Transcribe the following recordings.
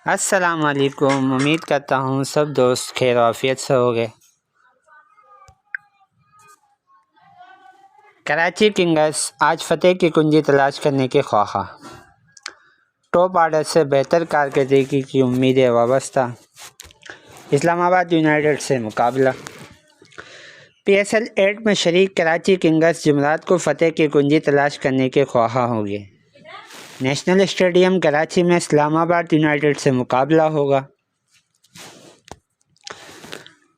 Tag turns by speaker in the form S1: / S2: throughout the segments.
S1: السلام علیکم، امید کرتا ہوں سب دوست خیر و عافیت سے ہوگے۔ کراچی کنگز آج فتح کی کنجی تلاش کرنے کے خواہاں، ٹاپ آرڈر سے بہتر کارکردگی کی امیدیں وابستہ، اسلام آباد یونائیٹڈ سے مقابلہ۔ PSL 8 میں شریک کراچی کنگز جمعرات کو فتح کی کنجی تلاش کرنے کے خواہاں ہوگی۔ نیشنل اسٹیڈیم کراچی میں اسلام آباد یونائیٹڈ سے مقابلہ ہوگا۔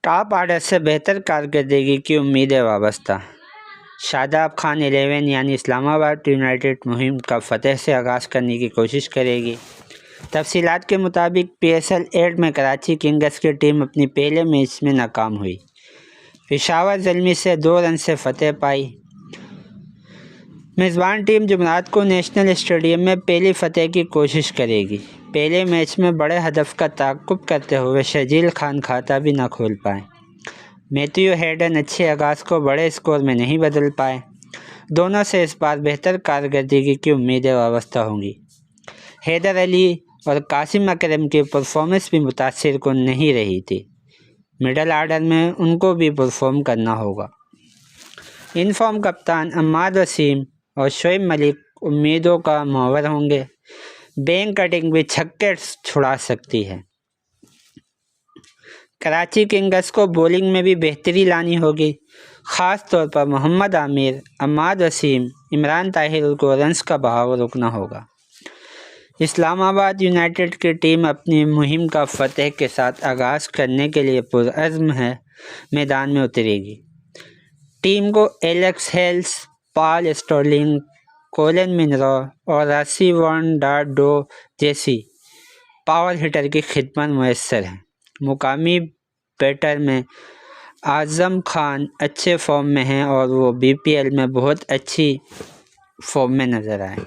S1: ٹاپ آرڈر سے بہتر کارکردگی کی امیدیں وابستہ، شاداب خان 11 یعنی اسلام آباد یونائیٹڈ مہم کا فتح سے آغاز کرنے کی کوشش کرے گی۔ تفصیلات کے مطابق PSL 8 میں کراچی کنگز کی ٹیم اپنی پہلے میچ میں ناکام ہوئی، پشاور زلمی سے 2 رن سے فتح پائی۔ میزبان ٹیم جمعرات کو نیشنل اسٹیڈیم میں پہلی فتح کی کوشش کرے گی۔ پہلے میچ میں بڑے ہدف کا تعاقب کرتے ہوئے شرجیل خان کھاتا بھی نہ کھول پائے۔ میتھیو ہیڈن اچھے آغاز کو بڑے اسکور میں نہیں بدل پائے۔ دونوں سے اس بار بہتر کارکردگی کی امیدیں وابستہ ہوں گی۔ حیدر علی اور قاسم اکرم کی پرفارمنس بھی متاثر کن نہیں رہی تھی، مڈل آرڈر میں ان کو بھی پرفارم کرنا ہوگا۔ ان فارم کپتان عماد وسیم اور شعیب ملک امیدوں کا محور ہوں گے۔ بینک کٹنگ بھی چھکے چھڑا سکتی ہے۔ کراچی کنگز کو بولنگ میں بھی بہتری لانی ہوگی، خاص طور پر محمد عامر، عماد وسیم، عمران طاہر کو رنز کا بہاؤ روکنا ہوگا۔ اسلام آباد یونائیٹڈ کی ٹیم اپنی مہم کا فتح کے ساتھ آغاز کرنے کے لیے پرعزم ہے، میدان میں اترے گی۔ ٹیم کو ایلیکس ہیلس، پال اسٹرلنگ، کولن منرو اور راسی وان ڈاڈو جیسی پاور ہٹر کی خدمت میسر ہے۔ مقامی بیٹر میں اعظم خان اچھے فارم میں ہیں اور وہ BPL میں بہت اچھی فارم میں نظر آئے۔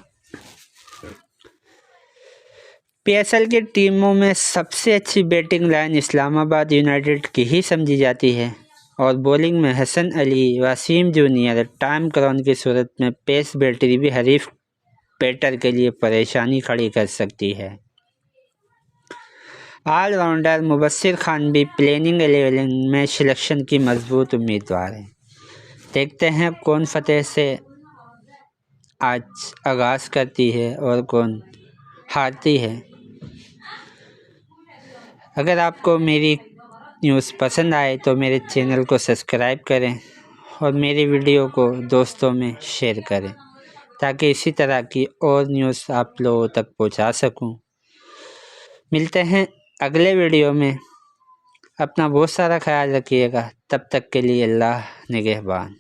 S1: PSL کی ٹیموں میں سب سے اچھی بیٹنگ لائن اسلام آباد یونائیٹڈ کی ہی سمجھی جاتی ہے، اور بولنگ میں حسن علی، وسیم جونیئر، ٹام کرون کی صورت میں پیس بیٹری بھی حریف بیٹر کے لیے پریشانی کھڑی کر سکتی ہے۔ آل راؤنڈر مبشر خان بھی پلیننگ 11 میں سلیکشن کی مضبوط امیدوار ہیں۔ دیکھتے ہیں کون فتح سے آج آغاز کرتی ہے اور کون ہارتی ہے۔ اگر آپ کو میری نیوز پسند آئے تو میرے چینل کو سبسکرائب کریں اور میری ویڈیو کو دوستوں میں شیئر کریں تاکہ اسی طرح کی اور نیوز آپ لوگوں تک پہنچا سکوں۔ ملتے ہیں اگلے ویڈیو میں۔ اپنا بہت سارا خیال رکھیے گا۔ تب تک کے لیے اللہ نگہبان۔